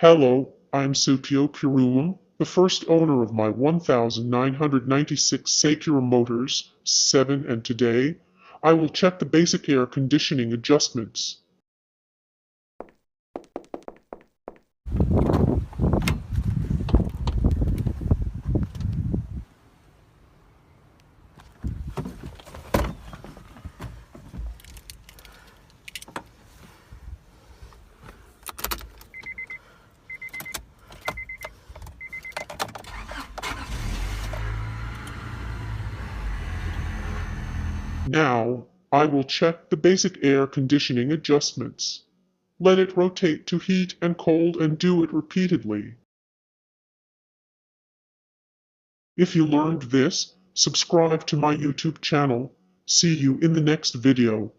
Hello, I'm Sukio Kuruma, the first owner of my 1996 Sakura Motors S7, and today I will check the basic air conditioning adjustments. Now, I will check the basic air conditioning adjustments. Let it rotate to heat and cold and do it repeatedly. If you learned this, subscribe to my YouTube channel. See you in the next video.